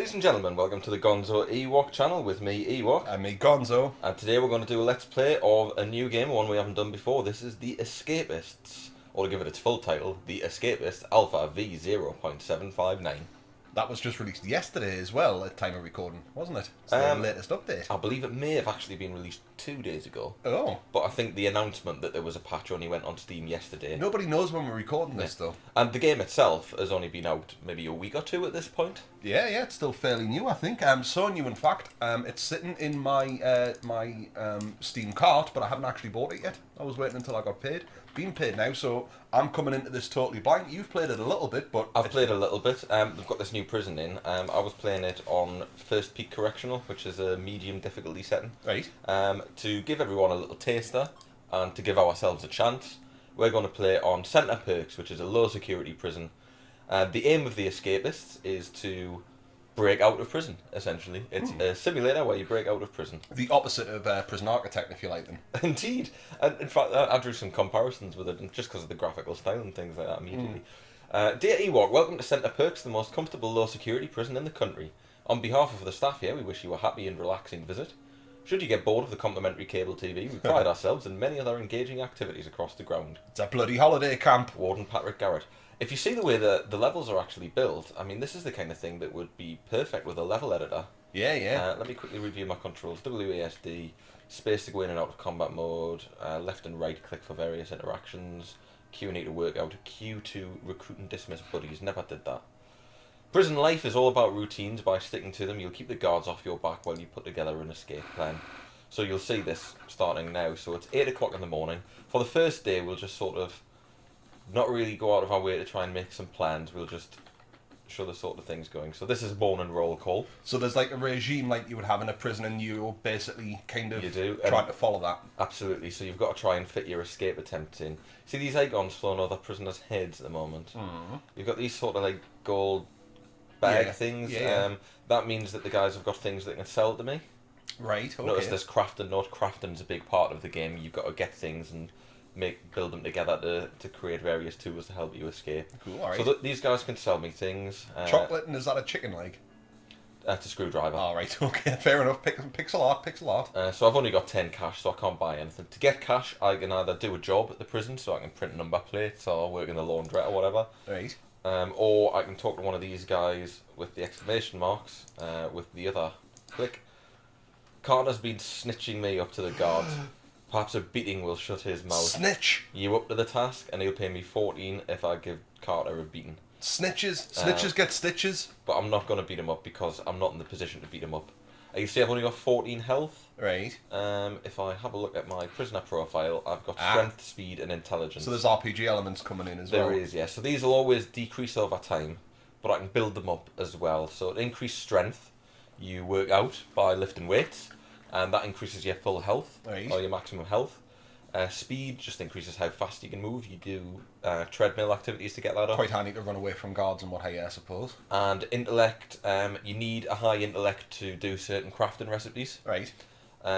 Ladies and gentlemen, welcome to the GonzoEwok channel with me, Ewok. And me, Gonzo. And today we're going to do a let's play of a new game, one we haven't done before. This is the Escapists, or to give it its full title, the Escapists Alpha V0.759. That was just released yesterday as well, at time of recording, wasn't it? It's the latest update. I believe it may have actually been released 2 days ago. Oh. But I think the announcement that there was a patch only went on Steam yesterday. Nobody knows when we're recording this, though. And the game itself has only been out maybe a week or two at this point. Yeah, it's still fairly new, I think. So new, in fact. It's sitting in my Steam cart, but I haven't actually bought it yet. I was waiting until I got paid. Been paid now, so I'm coming into this totally blank. You've played it a little bit, but... I've played a little bit. They've got this new prison in. I was playing it on First Peak Correctional, which is a medium difficulty setting. Right. To give everyone a little taster, and to give ourselves a chance, we're going to play on Centre Perks, which is a low security prison. The aim of the Escapists is to break out of prison, essentially. It's a simulator where you break out of prison. The opposite of Prison Architect, if you like, then. Indeed. And in fact, I drew some comparisons with it, just because of the graphical style and things like that immediately. Dear Ewok, welcome to Centre Perks, the most comfortable low-security prison in the country. On behalf of the staff here, we wish you a happy and relaxing visit. Should you get bored of the complimentary cable TV, we pride ourselves in many other engaging activities across the ground. It's a bloody holiday camp. Warden Patrick Garrett. If you see the way the levels are actually built, I mean, this is the kind of thing that would be perfect with a level editor. Yeah. Let me quickly review my controls. WASD, space to go in and out of combat mode, left and right click for various interactions, Q and E to work out, Q to recruit and dismiss buddies. Never did that. Prison life is all about routines. By sticking to them, you'll keep the guards off your back while you put together an escape plan. So you'll see this starting now. So it's 8 o'clock in the morning. For the first day, we'll just sort of not really go out of our way to try and make some plans. We'll just show the sort of things going. So this is morning roll call. So there's like a regime like you would have in a prison, and you're basically kind of trying to follow that. Absolutely. So you've got to try and fit your escape attempt in. See these icons flown over prisoners' heads at the moment? You've got these sort of like gold bag things. Yeah. That means that the guys have got things they can sell to me. Right, okay. Notice this crafting note. Crafting's a big part of the game. You've got to get things and build them together to create various tools to help you escape. Cool, alright. So these guys can sell me things. Chocolate, and is that a chicken leg? That's a screwdriver. Alright, okay, fair enough. Picks a lot. So I've only got 10 cash, so I can't buy anything. To get cash, I can either do a job at the prison, so I can print number plates or work in the laundrette or whatever. Right. Or I can talk to one of these guys with the exclamation marks, with the other click. Carter's been snitching me up to the guards. Perhaps a beating will shut his mouth. Snitch! You up to the task, and he'll pay me 14 if I give Carter a beating. Snitches get stitches. But I'm not going to beat him up because I'm not in the position to beat him up. You see I've only got 14 health. Right. If I have a look at my prisoner profile, I've got strength, speed and intelligence. So there's RPG elements coming in as well. There is, yeah. So these will always decrease over time, but I can build them up as well. So to increase strength, you work out by lifting weights, and that increases your full health, right, or your maximum health. Speed just increases how fast you can move. You do treadmill activities to get that up. Quite handy to run away from guards and what have you, I suppose. And intellect, you need a high intellect to do certain crafting recipes. Right.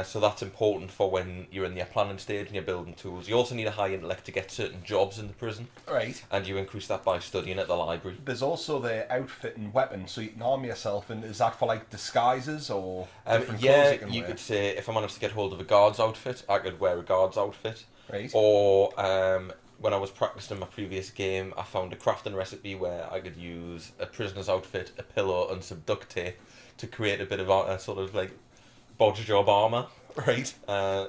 So that's important for when you're in your planning stage and you're building tools. You also need a high intellect to get certain jobs in the prison. Right. And you increase that by studying at the library. There's also the outfit and weapon, so you can arm yourself, and is that for like disguises or different clothes you can wear? Could say if I managed to get hold of a guard's outfit, I could wear a guard's outfit. Right. Or when I was practicing my previous game, I found a crafting recipe where I could use a prisoner's outfit, a pillow and some duct tape to create a bit of a sort of like bodge job armour. Right.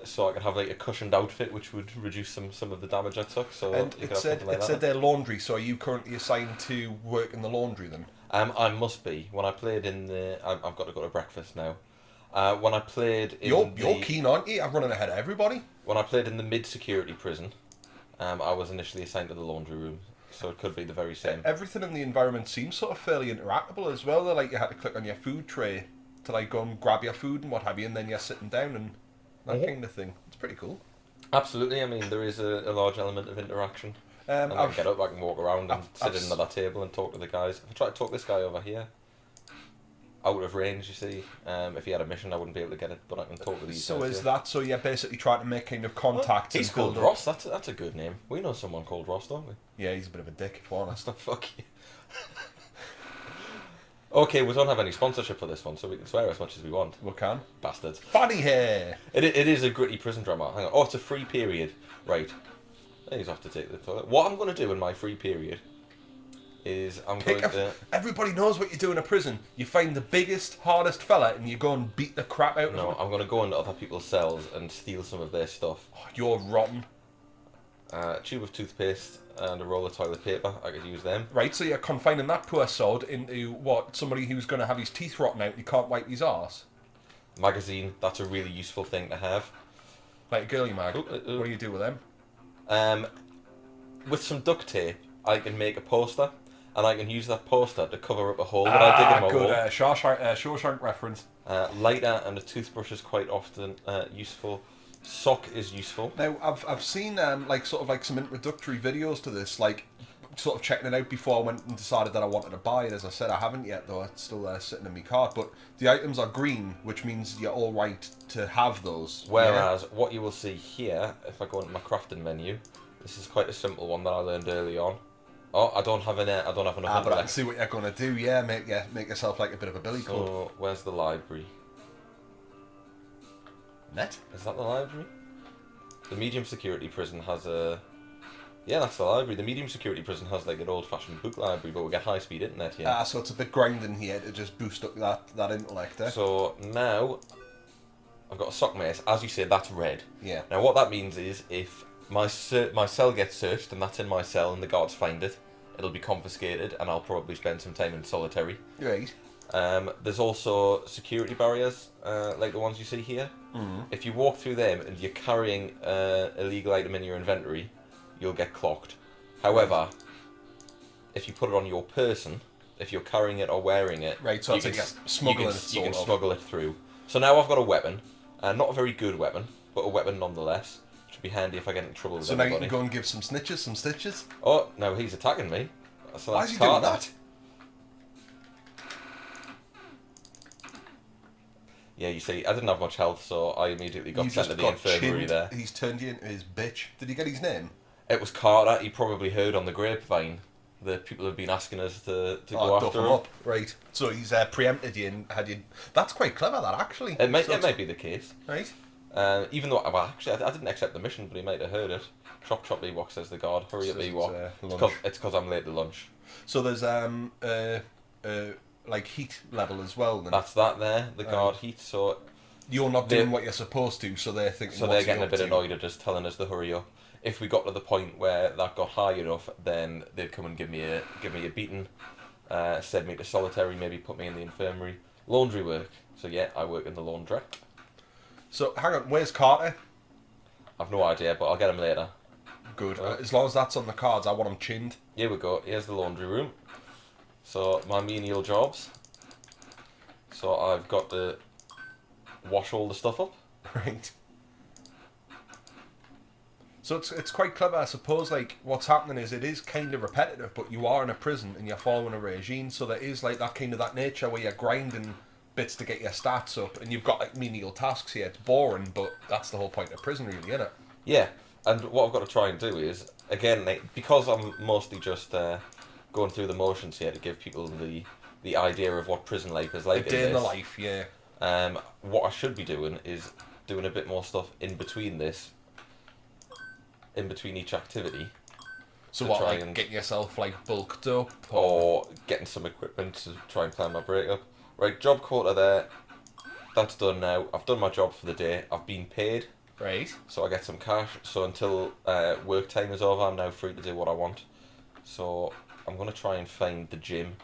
So I could have like a cushioned outfit which would reduce some of the damage I took. So and it said their laundry, so are you currently assigned to work in the laundry then? I must be. When I played in the... I've got to go to breakfast now. When I played in You're keen, aren't you? I'm running ahead of everybody. When I played in the mid-security prison, I was initially assigned to the laundry room. So it could be the very same. Everything in the environment seems sort of fairly interactable as well. Like you had to click on your food tray to like go and grab your food and what have you, and then you're sitting down and that kind of thing. It's pretty cool. Absolutely. I mean, there is a large element of interaction. I can get up, I can walk around and sit at another table and talk to the guys. If I try to talk this guy over here, out of range, you see. If he had a mission, I wouldn't be able to get it, but I can talk to these guys. So is that, so you're basically trying to make kind of contacts? He's called Ross, that's a good name. We know someone called Ross, don't we? Yeah, he's a bit of a dick, if we're honest. Fuck you. Okay, we don't have any sponsorship for this one, so we can swear as much as we want. We can. Bastards. Funny hair. It is a gritty prison drama. Hang on. Oh, it's a free period. Right. He's off to take the toilet. What I'm going to do in my free period is Everybody knows what you do in a prison. You find the biggest, hardest fella and you go and beat the crap out of him. No, I'm going to go into other people's cells and steal some of their stuff. Oh, you're rotten. A tube of toothpaste and a roll of toilet paper. I could use them. Right, so you're confining that poor sod into, what, somebody who's going to have his teeth rotten out and he can't wipe his arse? Magazine. That's a really useful thing to have. Like a girly mag. What do you do with them? With some duct tape, I can make a poster, and I can use that poster to cover up a hole that I dig in my good, wall. Shawshank reference. Lighter and a toothbrush is quite often useful. Sock is useful. Now, I've seen some introductory videos to this, like sort of checking it out before I went and decided that I wanted to buy it. As I said, I haven't yet, though. It's still sitting in my cart. But the items are green, which means you're all right to have those. Whereas what you will see here, if I go into my crafting menu, this is quite a simple one that I learned early on. Oh, I don't have enough. But I can see what you're gonna do. Yeah, make yourself like a bit of a billy club. So where's the library? Net? Is that the library? The medium security prison has a... Yeah, that's the library. The medium security prison has like an old-fashioned book library, but we get high-speed internet here. So it's a bit grinding here to just boost up that intellect, eh? So now, I've got a sock mace. As you say, that's red. Yeah. Now what that means is, if my cell gets searched, and that's in my cell, and the guards find it, it'll be confiscated, and I'll probably spend some time in solitary. Right. There's also security barriers, like the ones you see here. Mm-hmm. If you walk through them and you're carrying an illegal item in your inventory, you'll get clocked. However, if you put it on your person, if you're carrying it or wearing it, right, so you can smuggle it through. So now I've got a weapon, not a very good weapon, but a weapon nonetheless. Which would be handy if I get in trouble with anybody. So now you can go and give some snitches some stitches? Oh, no, he's attacking me. So why is he doing that? Yeah, you see, I didn't have much health, so I immediately got sent to the infirmary there. He's turned you into his bitch. Did he get his name? It was Carter. He probably heard on the grapevine that people have been asking us to go after him. Up. Right. So he's preempted you and had you... That's quite clever, that, actually. It might be the case. Right. Even though, I didn't accept the mission, but he might have heard it. Chop chop Ewok, says the guard. Hurry up, Ewok. It's because I'm late to lunch. So there's like heat level as well. Then. That's that there, the guard heat. So you're not doing what you're supposed to, so they're thinking. So they're getting a bit annoyed at us, telling us to hurry up. If we got to the point where that got high enough, then they'd come and give me a beating, send me to solitary, maybe put me in the infirmary. Laundry work. So yeah, I work in the laundry. So hang on, where's Carter? I've no idea, but I'll get him later. Good. As long as that's on the cards, I want him chinned. Here we go. Here's the laundry room. So my menial jobs. So I've got to wash all the stuff up. Right. So it's quite clever, I suppose. Like what's happening is it is kind of repetitive, but you are in a prison and you're following a regime. So there is like that nature where you're grinding bits to get your stats up, and you've got like menial tasks here. It's boring, but that's the whole point of prison, really, isn't it? Yeah. And what I've got to try and do is, again, because I'm mostly just going through the motions here to give people the idea of what prison life is like. A day in the life, yeah. What I should be doing is doing a bit more stuff in between this, in between each activity. So what, like getting yourself like bulked up? Or getting some equipment to try and plan my break up. Right, job quota there. That's done now. I've done my job for the day. I've been paid. Right. So I get some cash. So until work time is over, I'm now free to do what I want. So I'm going to try and find the gym.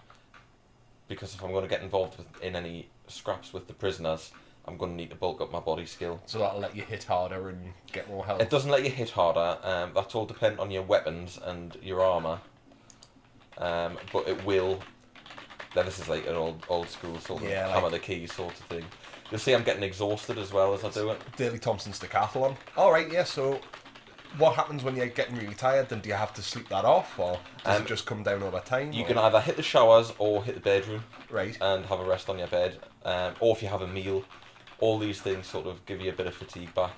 Because if I'm going to get involved in any scraps with the prisoners, I'm going to need to bulk up my body skill. So that'll let you hit harder and get more health? It doesn't let you hit harder. That's all dependent on your weapons and your armour. But it will... Then this is like an old school sort of hammer the keys sort of thing. You'll see I'm getting exhausted as well as I do it. Daley Thompson's decathlon. Alright, yeah, so what happens when you're getting really tired? Then do you have to sleep that off, or does it just come down over time? You can either hit the showers or hit the bedroom. Right. And have a rest on your bed. Or if you have a meal. All these things sort of give you a bit of fatigue back.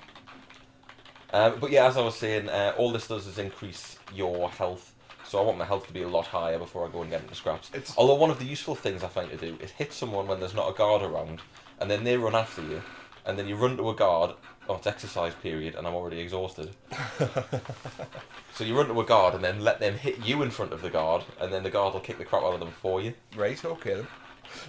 But yeah, as I was saying, all this does is increase your health. so I want my health to be a lot higher before I go and get into scraps. It's- Although one of the useful things I find to do is hit someone when there's not a guard around, and then they run after you, and then you run to a guard. Oh, it's exercise period, and I'm already exhausted. So you run to a guard, and then let them hit you in front of the guard, and then the guard will kick the crap out of them for you. Right, okay then.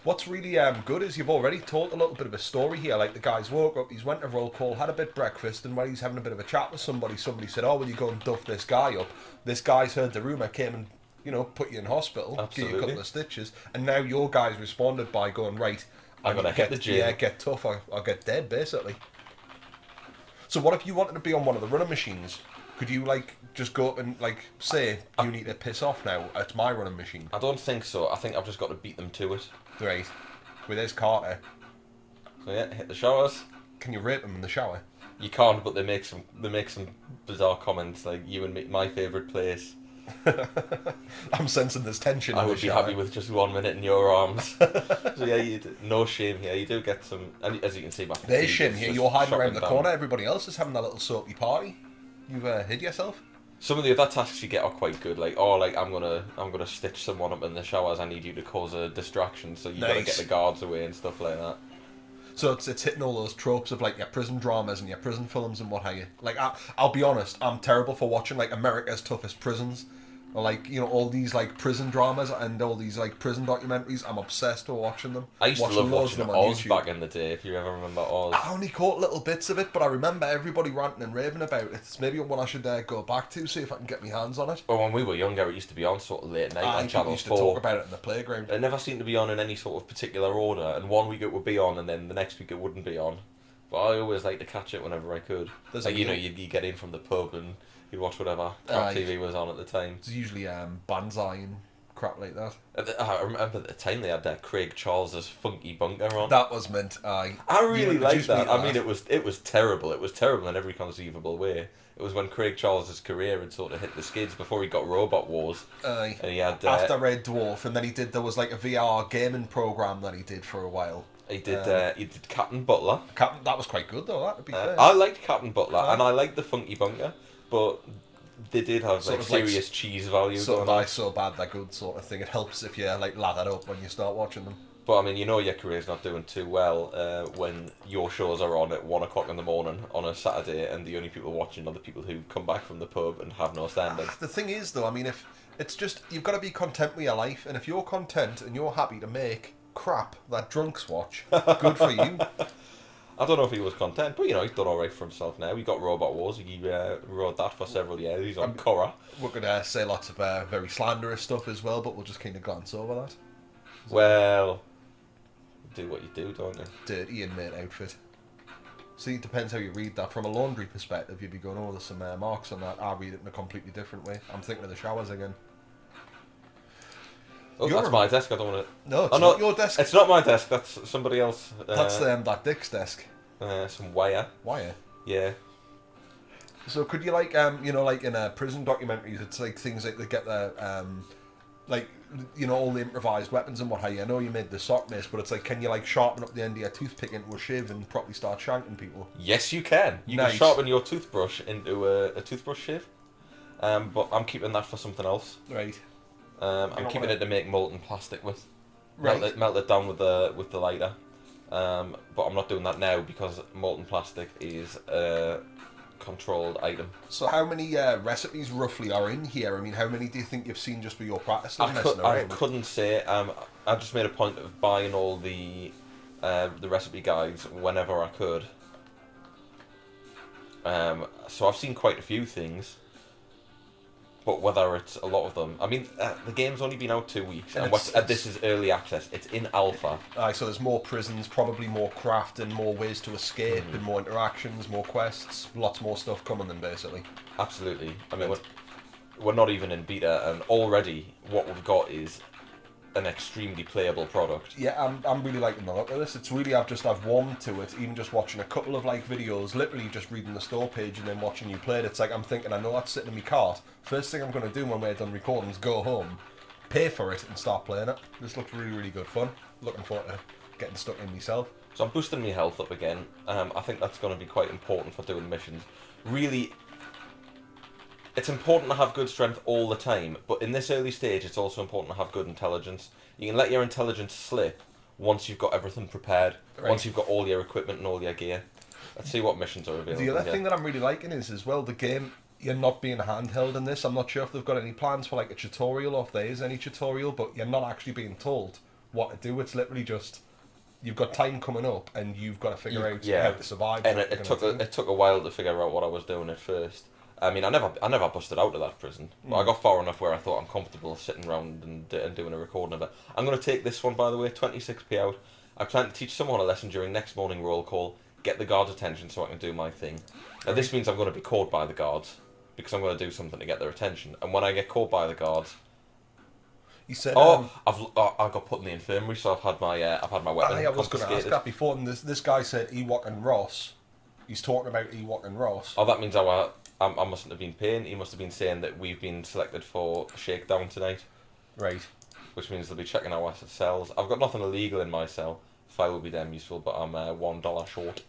What's really good is you've already told a little bit of a story here. Like the guy's woke up, he's went to roll call, had a bit of breakfast, and while he's having a bit of a chat with somebody said, "Oh, will you go and duff this guy up?" This guy's heard the rumour, came and put you in hospital, give you a couple of stitches, and now your guy's responded by going, "Right, I'm gonna hit the gym. Yeah, get tough, I'll get dead," basically. So what if you wanted to be on one of the running machines? Could you just go up and say you need to piss off now? It's my running machine. I don't think so. I think I've just got to beat them to it. Right. With his Carter. So yeah, hit the showers. Can you rape him in the shower? You can't, but they make some bizarre comments like you and me, my favourite place. I'm sensing there's tension. I would be happy with just 1 minute in your arms. So yeah, no shame here. You do get some, and as you can see, there's shame here. You're hiding around the corner. Everybody else is having a little soapy party. You've hid yourself. Some of the other tasks you get are quite good. I'm gonna stitch someone up in the showers. I need you to cause a distraction, so you gotta get the guards away and stuff like that. So it's hitting all those tropes of your prison dramas and your prison films and what have you. I'll be honest, I'm terrible for watching America's Toughest Prisons. Or all these prison dramas and all these prison documentaries. I'm obsessed with watching them. I used to love watching Oz back in the day, if you ever remember Oz. I only caught little bits of it, but I remember everybody ranting and raving about it. It's maybe one I should go back to, see if I can get my hands on it. Well, when we were younger, it used to be on sort of late night on Channel 4. Used to talk about it in the playground. It never seemed to be on in any sort of particular order, and one week it would be on, and then the next week it wouldn't be on. But I always liked to catch it whenever I could. You get in from the pub and you'd watch whatever crap TV was on at the time. It's usually Banzai and crap like that. I remember at the time they had Craig Charles's Funky Bunker on. That was meant. I really liked that. I mean, it was terrible. It was terrible in every conceivable way. It was when Craig Charles's career had sort of hit the skids before he got Robot Wars. Aye. And he had after Red Dwarf, and then there was a VR gaming program that he did for a while. He did Captain Butler. That was quite good though. That to be fair. I liked Captain Butler and I liked the Funky Bunker, but they did have serious cheese value. Sort of so bad they're good sort of thing. It helps if you lather up when you start watching them. But I mean, your career's not doing too well when your shows are on at 1 o'clock in the morning on a Saturday, and the only people watching are the people who come back from the pub and have no standing. The thing is, though, I mean, if it's just you've got to be content with your life, and if you're content and you're happy to make crap that drunks watch, good for you. I don't know if he was content, but he's done all right for himself now. He got Robot Wars. He rode that for several years. He's on Korra. We're going to say lots of very slanderous stuff as well, but we'll just kind of glance over that. Well, do what you do, don't you? Dirty inmate outfit. See, it depends how you read that. From a laundry perspective, you'd be going, oh, there's some marks on that. I read it in a completely different way. I'm thinking of the showers again. Oh, that's my desk. I don't want to. No, it's not your desk. It's not my desk. That's somebody else. That's that Dick's desk. Some wire. Wire. Yeah. So could you in prison documentaries, it's things like they get the all the improvised weapons and what have you. I know you made the sock mace, but it's can you sharpen up the end of your toothpick into a shiv and properly start shanking people? Yes, you can. You can sharpen your toothbrush into a toothbrush shiv. But I'm keeping that for something else. Right. I'm keeping it to make molten plastic with. Right. Melt it down with the lighter. But I'm not doing that now because molten plastic is a controlled item. So how many recipes roughly are in here? I mean, how many do you think you've seen just with your practice? I couldn't say. I just made a point of buying all the recipe guides whenever I could. So I've seen quite a few things. But whether it's a lot of them, I mean, the game's only been out 2 weeks, and this is early access. It's in alpha. So there's more prisons, probably more crafting, more ways to escape, and more interactions, more quests, lots more stuff coming then, basically. Absolutely. I mean, we're not even in beta, and already what we've got is an extremely playable product. Yeah, I'm really liking the look of this. It's really, I've warmed to it, even just watching a couple of videos, literally just reading the store page and then watching you play it. It's I'm thinking, I know that's sitting in my cart. First thing I'm going to do when we're done recording is go home, pay for it and start playing it. This looks really, really good fun. Looking forward to getting stuck in myself. So I'm boosting my health up again. I think that's going to be quite important for doing missions. Really, it's important to have good strength all the time, but in this early stage, it's also important to have good intelligence. You can let your intelligence slip once you've got everything prepared, Right. once you've got all your equipment and all your gear. Let's see what missions are available. The other here. thing that I'm really liking is as well the game. You're not being handheld in this. I'm not sure if they've got any plans for like a tutorial or if there is any tutorial, but you're not actually being told what to do. It's literally just you've got time coming up and you've got to figure out how to survive. And it took a while to figure out what I was doing at first. I mean, I never busted out of that prison, but I got far enough where I thought I'm comfortable sitting around and doing a recording of it. I'm going to take this one, by the way, 26p out. I plan to teach someone a lesson during next morning roll call, get the guards' attention so I can do my thing. Now, this means I'm going to be caught by the guards, because I'm going to do something to get their attention. And when I get caught by the guards... You said... I got put in the infirmary, so I've had my weapon I was going to ask confiscated. that before, and this guy said Ewok and Ross. He's talking about Ewok and Ross. Oh, that means I mustn't have been paying. He must have been saying that we've been selected for shakedown tonight. Right. Which means they'll be checking our cells. I've got nothing illegal in my cell. File will be damn useful, but I'm $1 short.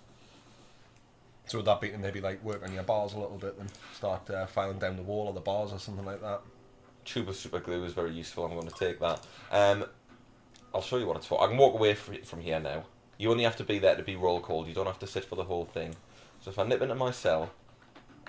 So would that be to maybe like work on your bars a little bit and start filing down the wall of the bars or something like that? Tube of super glue is very useful. I'm going to take that. I'll show you what it's for. I can walk away from here now. You only have to be there to be roll called. You don't have to sit for the whole thing. So if I nip into my cell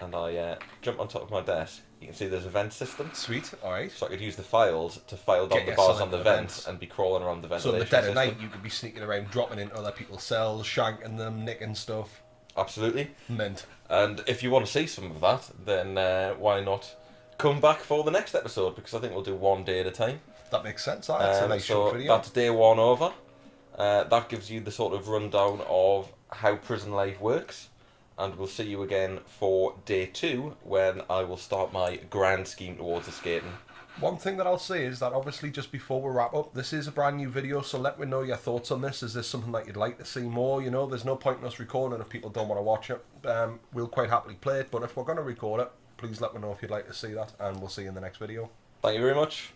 and I jump on top of my desk, you can see there's a vent system. Sweet, alright. So I could use the files to file down Get the your bars select on the the vent vents. and be crawling around the So ventilation in the dead of system. night you could be sneaking around, dropping into other people's cells, shanking them, nicking stuff. Absolutely. Mint. And if you want to see some of that, then why not come back for the next episode, because I think we'll do one day at a time. That makes sense. That's a nice so short video. that's day one over. That gives you the sort of rundown of how prison life works. And we'll see you again for day 2, when I will start my grand scheme towards escaping. One thing that I'll say is that obviously just before we wrap up, this is a brand new video, so let me know your thoughts on this. Is this something that you'd like to see more? You know, there's no point in us recording if people don't want to watch it. We'll quite happily play it, but if we're going to record it, please let me know if you'd like to see that, and we'll see you in the next video. Thank you very much.